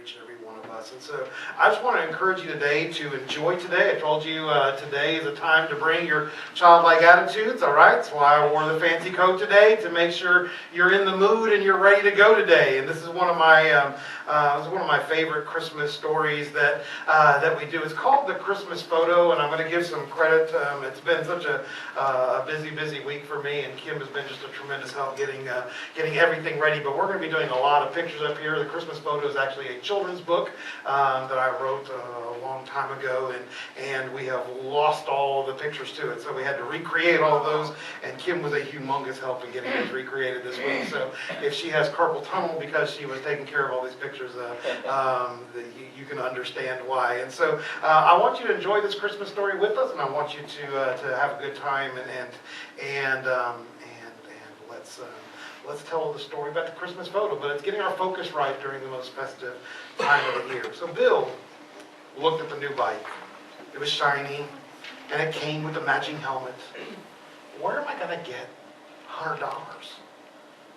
each and every one of us. And so I just want to encourage you today to enjoy today. I told you today is a time to bring your childlike attitudes, all right? That's why I wore the fancy coat today, to make sure you're in the mood and you're ready to go today. And this is one of my favorite Christmas stories that we do. It's called the Christmas Photo, and I'm going to give some credit. It's been such a busy week for me, and Kim has been just a tremendous help getting everything ready. But we're going to be doing a lot of pictures up here. The Christmas Photo is actually a children's book that I wrote a long time ago, and we have lost all of the pictures to it. So we had to recreate all of those, and Kim was a humongous help in getting those recreated this week. So if she has carpal tunnel because she was taking care of all these pictures, you can understand why. And so I want you to enjoy this Christmas story with us, and I want you to have a good time, and let's tell the story about the Christmas Photo. But it's getting our focus right during the most festive time of the year. So Bill looked at the new bike. It was shiny, and it came with a matching helmet. Where am I going to get $100?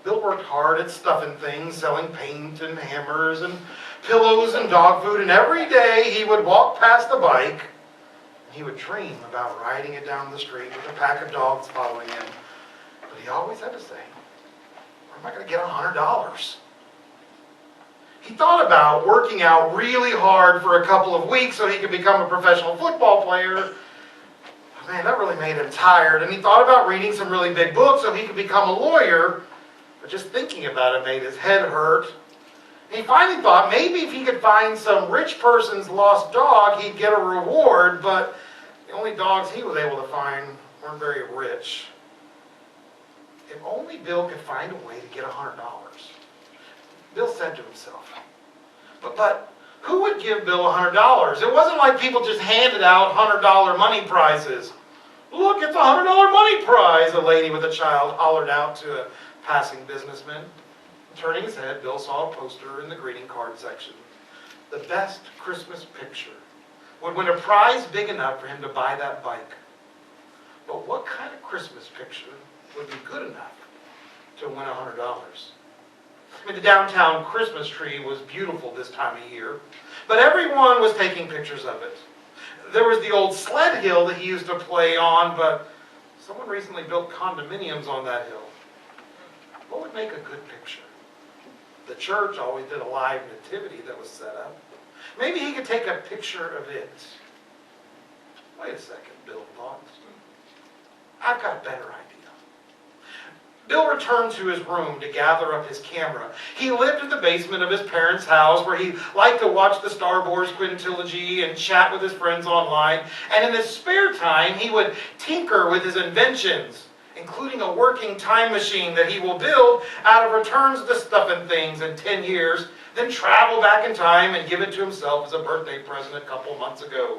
Bill worked hard at stuffing things, selling paint and hammers and pillows and dog food, and every day he would walk past the bike. He would dream about riding it down the street with a pack of dogs following him. But he always had to say, where am I going to get $100? He thought about working out really hard for a couple of weeks so he could become a professional football player. Man, that really made him tired. And he thought about reading some really big books so he could become a lawyer. But just thinking about it made his head hurt. And he finally thought maybe if he could find some rich person's lost dog, he'd get a reward. But the only dogs he was able to find weren't very rich. If only Bill could find a way to get $100. Bill said to himself, but who would give Bill $100? It wasn't like people just handed out $100 money prizes. Look, it's a $100 money prize, a lady with a child hollered out to a passing businessman. Turning his head, Bill saw a poster in the greeting card section. The best Christmas picture would win a prize big enough for him to buy that bike. But what kind of Christmas picture would be good enough to win $100? I mean, the downtown Christmas tree was beautiful this time of year, but everyone was taking pictures of it. There was the old sled hill that he used to play on, but someone recently built condominiums on that hill. What would make a good picture? The church always did a live nativity that was set up. Maybe he could take a picture of it. Wait a second, Bill thought. I've got a better idea. Bill returned to his room to gather up his camera. He lived in the basement of his parents' house where he liked to watch the Star Wars quintilogy and chat with his friends online. And in his spare time, he would tinker with his inventions, including a working time machine that he will build out of returns to stuffing things in 10 years, then travel back in time and give it to himself as a birthday present a couple months ago.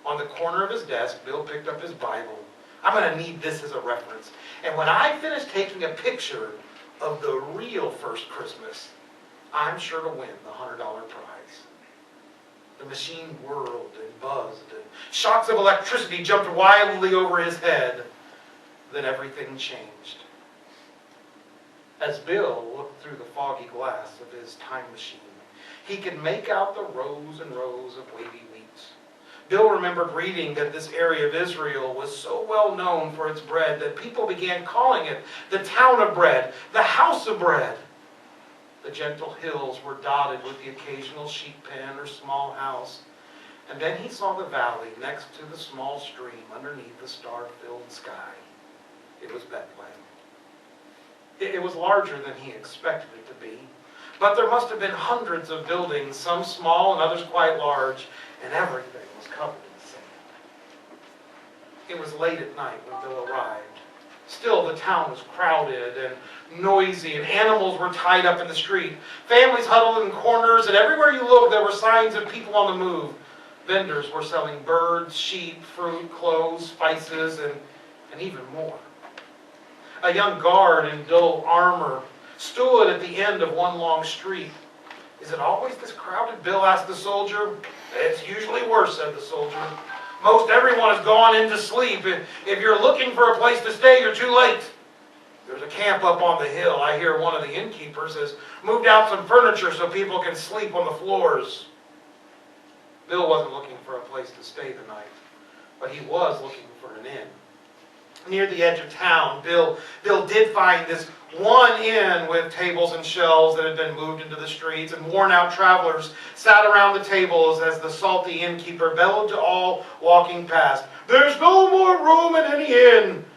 On the corner of his desk, Bill picked up his Bible. I'm going to need this as a reference. And when I finish taking a picture of the real first Christmas, I'm sure to win the $100 prize. The machine whirled and buzzed, and shocks of electricity jumped wildly over his head. Then everything changed. As Bill looked through the foggy glass of his time machine, he could make out the rows and rows of wavy wheat. Bill remembered reading that this area of Israel was so well known for its bread that people began calling it the town of bread, the house of bread. The gentle hills were dotted with the occasional sheep pen or small house. And then he saw the valley next to the small stream underneath the star-filled sky. It was Bethlehem. It was larger than he expected it to be. But there must have been hundreds of buildings, some small and others quite large, and everything was covered in sand. It was late at night when Bill arrived. Still, the town was crowded and noisy, and animals were tied up in the street. Families huddled in corners, and everywhere you looked, there were signs of people on the move. Vendors were selling birds, sheep, fruit, clothes, spices, and even more. A young guard in dull armor stood at the end of one long street. Is it always this crowded? Bill asked the soldier. It's usually worse, said the soldier. Most everyone has gone in to sleep. If you're looking for a place to stay, you're too late. There's a camp up on the hill. I hear one of the innkeepers has moved out some furniture so people can sleep on the floors. Bill wasn't looking for a place to stay the night, but he was looking for an inn. Near the edge of town, Bill did find this one inn with tables and shelves that had been moved into the streets, and worn-out travelers sat around the tables as the salty innkeeper bellowed to all walking past, "There's no more room in any inn.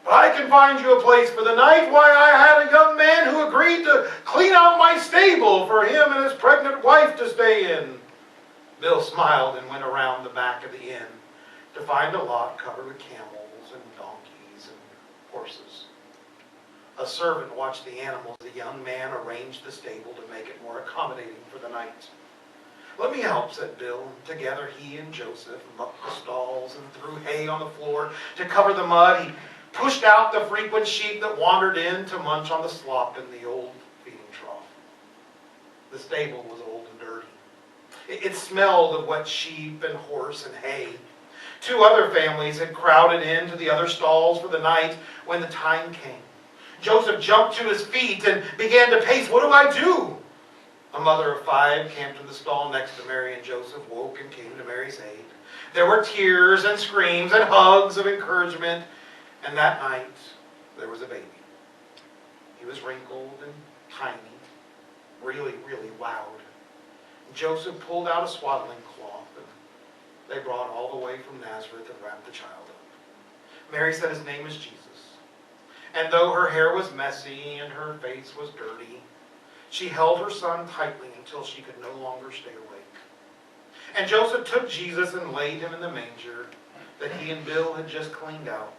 But I can find you a place for the night. Why, I had a young man who agreed to clean out my stable for him and his pregnant wife to stay in." Bill smiled and went around the back of the inn to find a lot covered with camels and donkeys and horses. A servant watched the animals. The young man arranged the stable to make it more accommodating for the night. "Let me help," said Bill. Together he and Joseph mucked the stalls and threw hay on the floor to cover the mud. He pushed out the frequent sheep that wandered in to munch on the slop in the old feeding trough. The stable was old and dirty. It smelled of wet sheep and horse and hay. 2 other families had crowded into the other stalls for the night when the time came. Joseph jumped to his feet and began to pace. "What do I do?" A mother of 5 camped in the stall next to Mary and Joseph, woke and came to Mary's aid. There were tears and screams and hugs of encouragement. And that night, there was a baby. He was wrinkled and tiny, really, really loud. Joseph pulled out a swaddling cloth, and they brought all the way from Nazareth and wrapped the child up. Mary said his name is Jesus. And though her hair was messy and her face was dirty, she held her son tightly until she could no longer stay awake. And Joseph took Jesus and laid him in the manger that he and Bill had just cleaned out.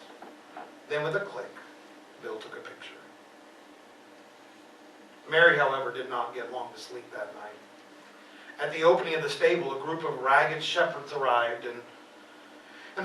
Then with a click, Bill took a picture. Mary, however, did not get long to sleep that night. At the opening of the stable, a group of ragged shepherds arrived, and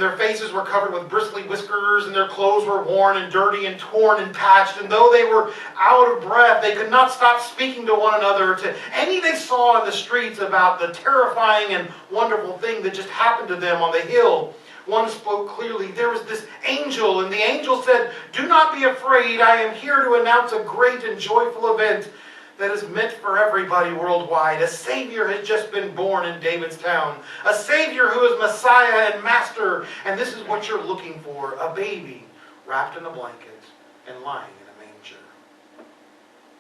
their faces were covered with bristly whiskers, and their clothes were worn and dirty and torn and patched, and though they were out of breath, they could not stop speaking to one another, to any they saw in the streets about the terrifying and wonderful thing that just happened to them on the hill. One spoke clearly. "There was this angel, and the angel said, 'Do not be afraid. I am here to announce a great and joyful event that is meant for everybody worldwide. A Savior has just been born in David's town. A Savior who is Messiah and Master. And this is what you're looking for. A baby wrapped in a blanket and lying in a manger.'"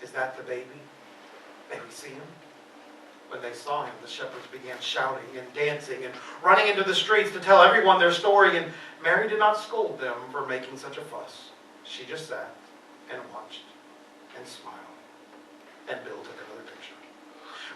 Is that the baby? May we see him? When they saw him, the shepherds began shouting and dancing and running into the streets to tell everyone their story. And Mary did not scold them for making such a fuss. She just sat and watched and smiled. And Bill took another picture.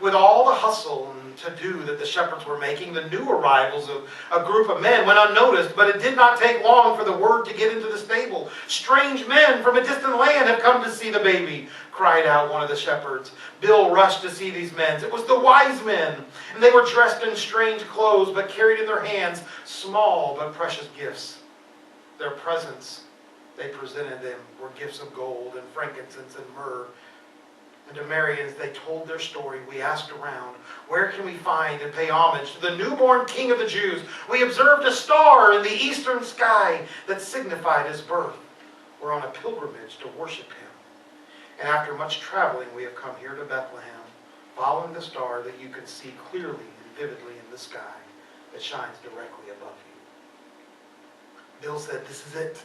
With all the hustle and to-do that the shepherds were making, the new arrivals of a group of men went unnoticed, but it did not take long for the word to get into the stable. "Strange men from a distant land have come to see the baby," cried out one of the shepherds. Bill rushed to see these men. It was the wise men, and they were dressed in strange clothes, but carried in their hands small but precious gifts. Their presents they presented them were gifts of gold and frankincense and myrrh. And to Mary, as they told their story, we asked around, "Where can we find and pay homage to the newborn King of the Jews? We observed a star in the eastern sky that signified his birth. We're on a pilgrimage to worship him. And after much traveling, we have come here to Bethlehem, following the star that you can see clearly and vividly in the sky that shines directly above you." Bill said, "This is it.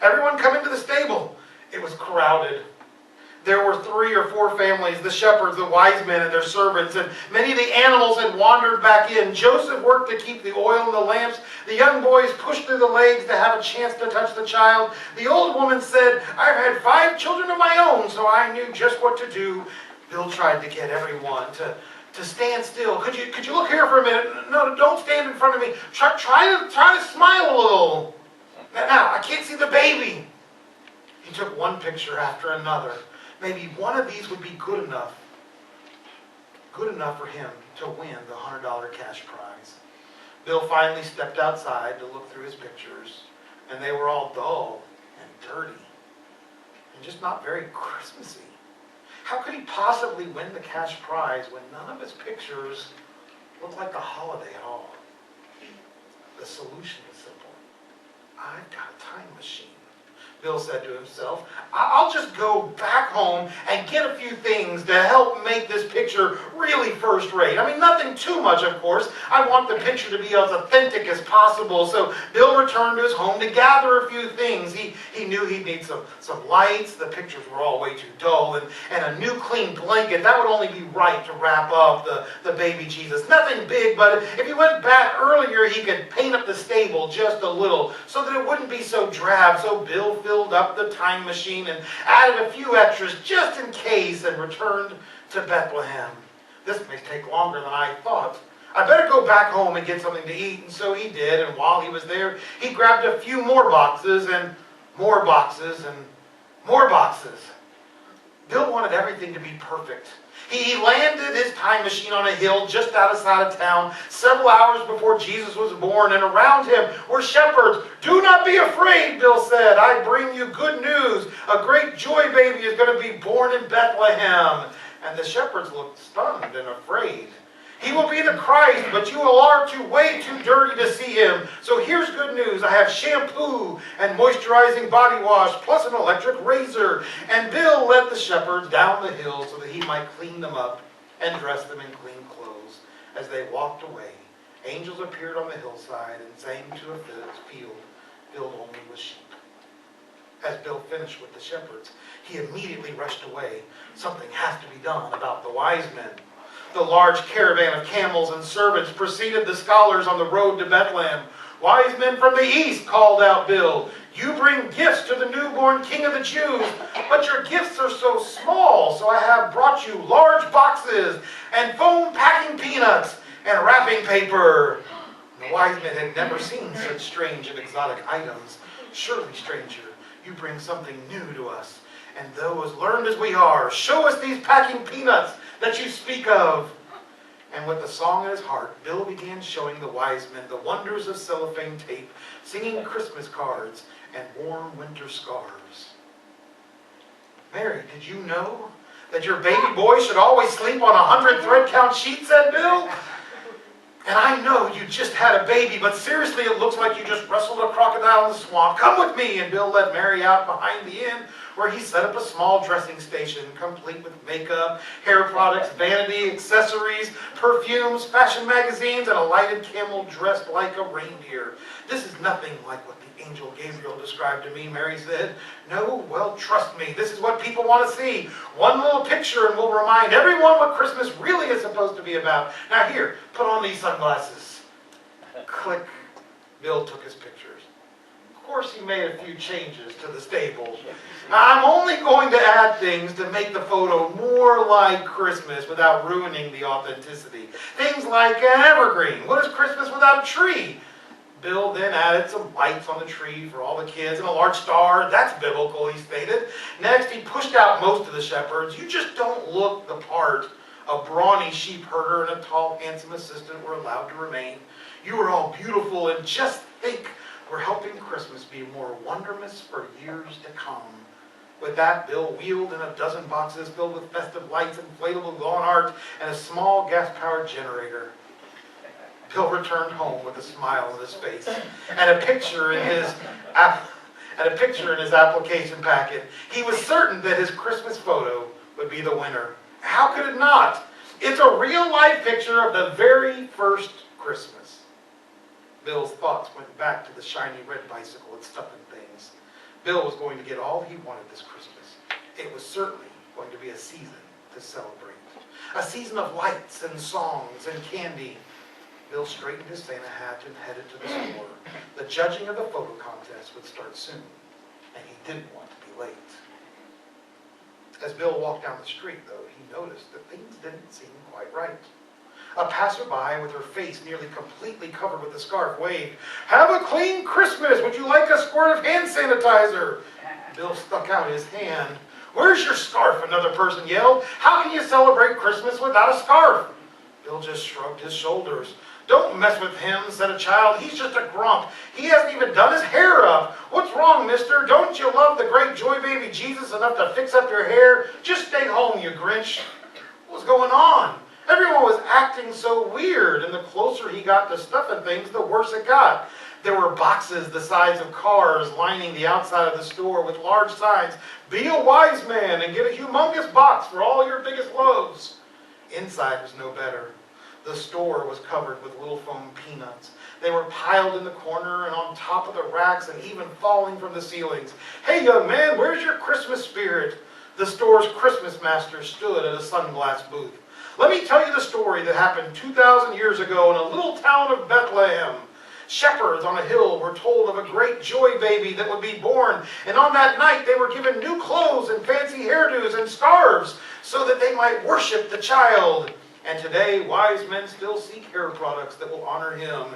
Everyone come into the stable." It was crowded. There were 3 or 4 families, the shepherds, the wise men, and their servants, and many of the animals had wandered back in. Joseph worked to keep the oil in the lamps. The young boys pushed through the legs to have a chance to touch the child. The old woman said, "I've had 5 children of my own, so I knew just what to do." Bill tried to get everyone to stand still. Could you look here for a minute? No, don't stand in front of me. Try to smile a little. Now, I can't see the baby." He took one picture after another. Maybe one of these would be good enough for him to win the $100 cash prize. Bill finally stepped outside to look through his pictures, and they were all dull and dirty and just not very Christmassy. How could he possibly win the cash prize when none of his pictures looked like a holiday at all? The solution is simple. I've got a time machine. Bill said to himself. I'll just go back home and get a few things to help make this picture really first rate. I mean, nothing too much, of course. I want the picture to be as authentic as possible. So Bill returned to his home to gather a few things. He knew he'd need some lights. The pictures were all way too dull. And a new clean blanket. That would only be right to wrap up the baby Jesus. Nothing big, but if he went back earlier, he could paint up the stable just a little so that it wouldn't be so drab. So Bill filled up the time machine and added a few extras just in case and returned to Bethlehem. This may take longer than I thought. I better go back home and get something to eat. And so he did. And while he was there, he grabbed a few more boxes and more boxes and more boxes. Bill wanted everything to be perfect. He landed his time machine on a hill just outside of town several hours before Jesus was born, and around him were shepherds. "Do not be afraid," Bill said. "I bring you good news. A great joy baby is going to be born in Bethlehem." And the shepherds looked stunned and afraid. "He will be the Christ, but you all are way too dirty to see him. So here's good news. I have shampoo and moisturizing body wash, plus an electric razor." And Bill led the shepherds down the hill so that he might clean them up and dress them in clean clothes. As they walked away, angels appeared on the hillside and sang to a field filled only with sheep. As Bill finished with the shepherds, he immediately rushed away. Something has to be done about the wise men. The large caravan of camels and servants preceded the scholars on the road to Bethlehem. "Wise men from the east," called out Bill, "you bring gifts to the newborn King of the Jews, but your gifts are so small, so I have brought you large boxes and foam packing peanuts and wrapping paper." The wise men had never seen such strange and exotic items. "Surely, stranger, you bring something new to us. And though as learned as we are, show us these packing peanuts that you speak of." And with a song in his heart, Bill began showing the wise men the wonders of cellophane tape, singing Christmas cards, and warm winter scarves. "Mary, did you know that your baby boy should always sleep on 100 thread count sheets?" said Bill. "And I know you just had a baby, but seriously, it looks like you just wrestled a crocodile in the swamp. Come with me." And Bill led Mary out behind the inn, where he set up a small dressing station, complete with makeup, hair products, vanity, accessories, perfumes, fashion magazines, and a lighted camel dressed like a reindeer. "This is nothing like what the angel Gabriel described to me," Mary said. "No? Well, trust me, this is what people want to see. One little picture and we'll remind everyone what Christmas really is supposed to be about. Now here, put on these sunglasses." Click. Bill took his pictures. Of course, he made a few changes to the stable. "I'm only going to add things to make the photo more like Christmas without ruining the authenticity. Things like an evergreen. What is Christmas without a tree?" Bill then added some lights on the tree for all the kids and a large star. "That's biblical," he stated. Next, he pushed out most of the shepherds. "You just don't look the part." A brawny sheep herder and a tall, handsome assistant were allowed to remain. "You are all beautiful, and just think, we're helping Christmas be more wondrous for years to come." With that, Bill wheeled in a dozen boxes filled with festive lights, inflatable lawn art, and a small gas-powered generator. Bill returned home with a smile on his face and a picture in his application packet. He was certain that his Christmas photo would be the winner. How could it not? It's a real-life picture of the very first Christmas. Bill's thoughts went back to the shiny red bicycle and stuffing things. Bill was going to get all he wanted this Christmas. It was certainly going to be a season to celebrate. A season of lights and songs and candy. Bill straightened his Santa hat and headed to the store. The judging of the photo contest would start soon, and he didn't want to be late. As Bill walked down the street, though, he noticed that things didn't seem quite right. A passerby with her face nearly completely covered with a scarf waved. "Have a clean Christmas! Would you like a squirt of hand sanitizer?" Bill stuck out his hand. "Where's your scarf?" another person yelled. "How can you celebrate Christmas without a scarf?" Bill just shrugged his shoulders. "Don't mess with him," said a child. "He's just a grump. He hasn't even done his hair up. What's wrong, mister? Don't you love the great joy baby Jesus enough to fix up your hair? Just stay home, you Grinch." What was going on? Everyone was acting acting so weird. And the closer he got to stuffing things, the worse it got. There were boxes the size of cars lining the outside of the store with large signs. Be a wise man and get a humongous box for all your biggest loaves. Inside was no better. The store was covered with little foam peanuts. They were piled in the corner and on top of the racks and even falling from the ceilings. Hey, young man, where's your Christmas spirit? The store's Christmas master stood at a sunglass booth. Let me tell you the story that happened 2,000 years ago in a little town of Bethlehem. Shepherds on a hill were told of a great joy baby that would be born, and on that night they were given new clothes and fancy hairdos and scarves so that they might worship the child. And today, wise men still seek hair products that will honor him.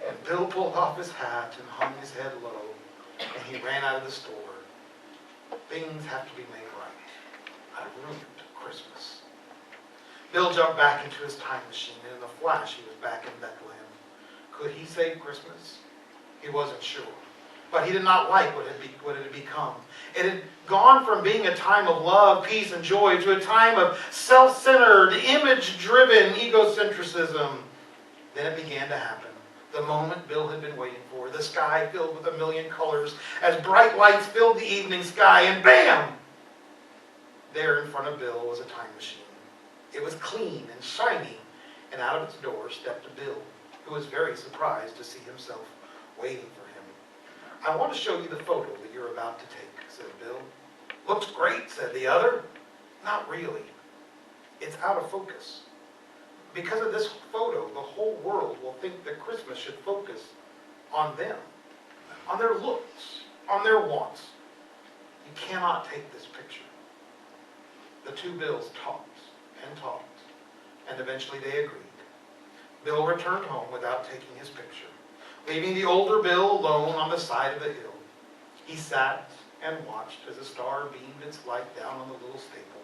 And Bill pulled off his hat and hung his head low, and he ran out of the store. Things have to be made right. I ruined Christmas. Bill jumped back into his time machine, and in a flash he was back in Bethlehem. Could he save Christmas? He wasn't sure. But he did not like what it had become. It had gone from being a time of love, peace, and joy to a time of self-centered, image-driven egocentrism. Then it began to happen. The moment Bill had been waiting for. The sky filled with a million colors as bright lights filled the evening sky, and bam! There in front of Bill was a time machine. It was clean and shiny, and out of its door stepped a Bill, who was very surprised to see himself waiting for him. I want to show you the photo that you're about to take, said Bill. Looks great, said the other. Not really. It's out of focus. Because of this photo, the whole world will think that Christmas should focus on them, on their looks, on their wants. You cannot take this picture. The two Bills talked, and eventually they agreed. Bill returned home without taking his picture, leaving the older Bill alone on the side of the hill. He sat and watched as a star beamed its light down on the little staple.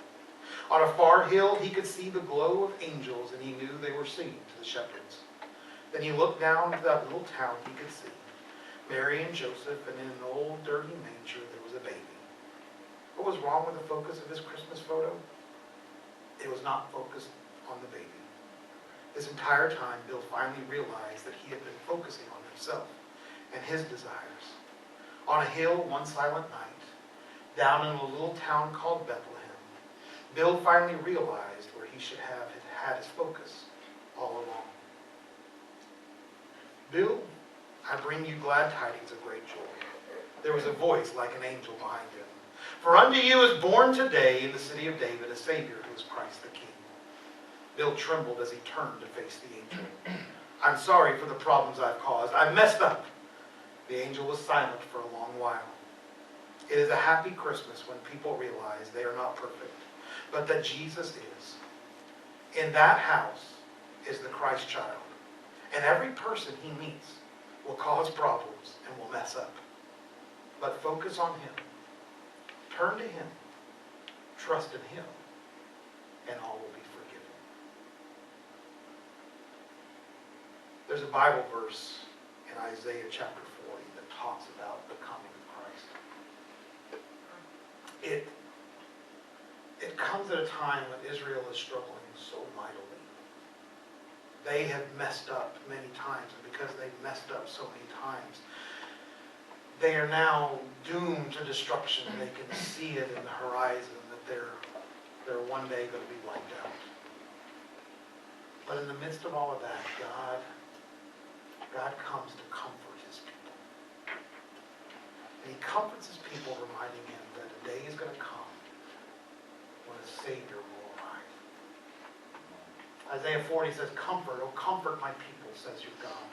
On a far hill, he could see the glow of angels, and he knew they were singing to the shepherds. Then he looked down to that little town he could see. Mary and Joseph, and in an old dirty manger there was a baby. What was wrong with the focus of his Christmas photo? It was not focused on the baby. This entire time, Bill finally realized that he had been focusing on himself and his desires. On a hill one silent night, down in a little town called Bethlehem, Bill finally realized where he should have had his focus all along. Bill, I bring you glad tidings of great joy. There was a voice like an angel behind him. For unto you is born today in the city of David a Savior who is Christ the King. Bill trembled as he turned to face the angel. I'm sorry for the problems I've caused. I've messed up. The angel was silent for a long while. It is a happy Christmas when people realize they are not perfect, but that Jesus is. In that house is the Christ child. And every person he meets will cause problems and will mess up. But focus on him. Turn to him. Trust in him. And all will be forgiven. There's a Bible verse in Isaiah chapter 40 that talks about the coming of Christ. It comes at a time when Israel is struggling so mightily. They have messed up many times, and because they've messed up so many times, they are now doomed to destruction. They can see it in the horizon that they're one day going to be wiped out. But in the midst of all of that, God comes to comfort his people. And he comforts his people, reminding him that a day is going to come when a Savior will arrive. Isaiah 40 says, Comfort, O comfort my people, says your God.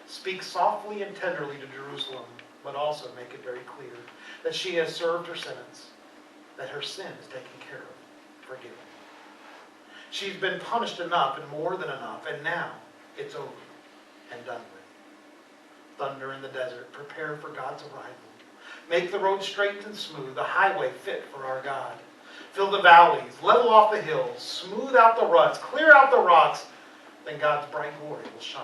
Speak softly and tenderly to Jerusalem, but also make it very clear that she has served her sentence, that her sin is taken care of, forgiven. She's been punished enough and more than enough, and now it's over and done with. Thunder in the desert, prepare for God's arrival. Make the road straight and smooth, the highway fit for our God. Fill the valleys, level off the hills, smooth out the ruts, clear out the rocks. Then God's bright glory will shine,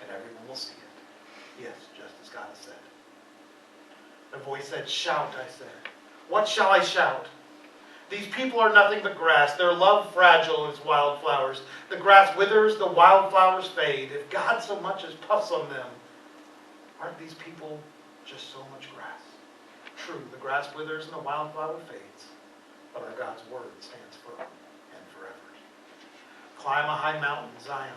and everyone will see it. Yes, just as God has said. The voice said, Shout, I said. What shall I shout? These people are nothing but grass. Their love fragile as wildflowers. The grass withers, the wildflowers fade. If God so much as puffs on them, aren't these people just so much grass? True, the grass withers and the wildflower fades, but our God's word stands firm and forever. Climb a high mountain, Zion.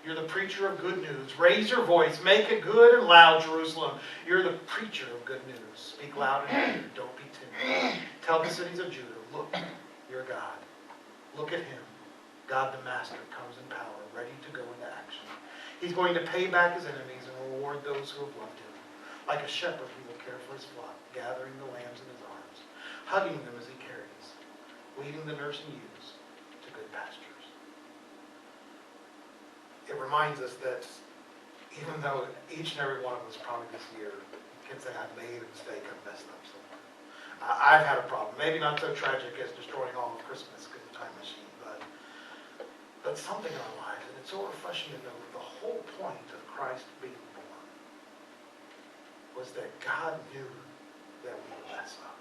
You're the preacher of good news. Raise your voice. Make it good and loud, Jerusalem. You're the preacher of good news. Speak loud and clear. Don't be timid. Tell the cities of Judah, look, your God. Look at him. God the Master comes in power, ready to go into action. He's going to pay back his enemies and reward those who have loved him. Like a shepherd, he will care for his flock, gathering the lambs in his arms, hugging them as he carries, leading the nursing ewes to good pastures. It reminds us that even though each and every one of us probably this year can say, I made a mistake, I messed up somewhere. I've had a problem. Maybe not so tragic as destroying all of Christmas because of Time Machine, but something in our lives. And it's so refreshing to know that the whole point of Christ being born was that God knew that we would mess up.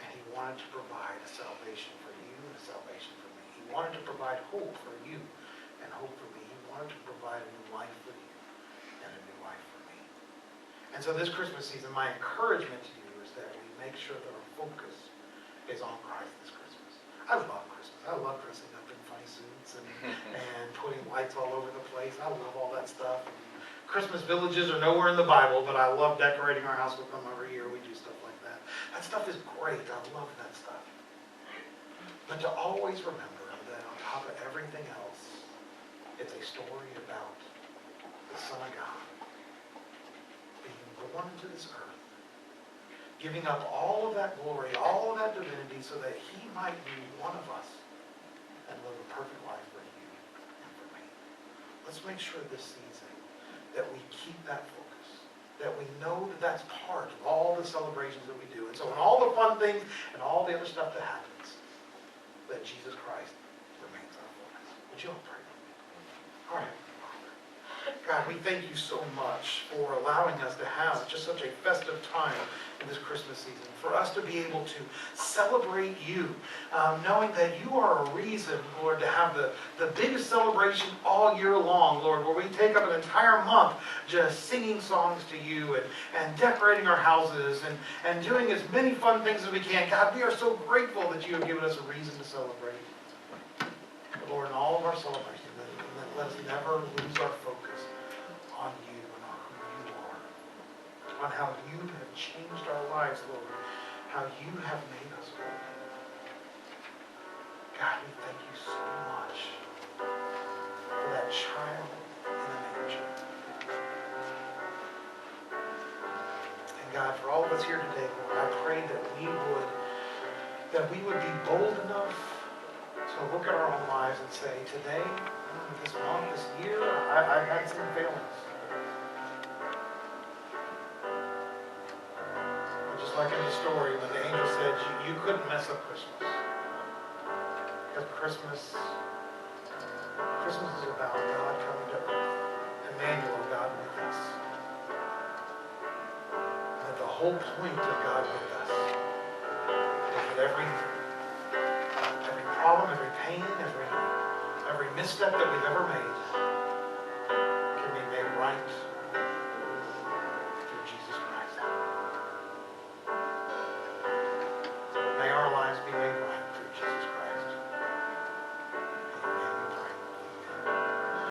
And he wanted to provide a salvation for you and a salvation for me. He wanted to provide hope for you and hope for me. He wanted to provide a new life for you and a new life for me. And so this Christmas season, my encouragement to you is that we make sure that our focus is on Christ this Christmas. I love Christmas. I love dressing up in funny suits and putting lights all over the place. I love all that stuff. And Christmas villages are nowhere in the Bible, but I love decorating our house with them every year. We do stuff like that. That stuff is great. I love that stuff. But to always remember that on top of everything else, it's a story about the Son of God being born to this earth, giving up all of that glory, all of that divinity, so that he might be one of us and live a perfect life for you and for me. Let's make sure this season that we keep that focus, that we know that that's part of all the celebrations that we do. And so in all the fun things and all the other stuff that happens, that Jesus Christ remains our focus. Would you all pray? All right. God, we thank you so much for allowing us to have just such a festive time in this Christmas season, for us to be able to celebrate you, knowing that you are a reason, Lord, to have the biggest celebration all year long, Lord, where we take up an entire month just singing songs to you and decorating our houses and doing as many fun things as we can. God, we are so grateful that you have given us a reason to celebrate. But Lord, in all of our celebrations, let us never lose our focus on you and on who you are, on how you have changed our lives, Lord, how you have made us whole. God, we thank you so much for that child in the manger. And God, for all of us here today, Lord, I pray that we would be bold enough to look at our own lives and say, today, this month, this year, I've had some failings. Just like in the story when the angel said, you couldn't mess up Christmas. Because Christmas is about God coming to earth. Emmanuel, God with us. And that the whole point of God with us is that every problem, every pain, every misstep that we've ever made can be made right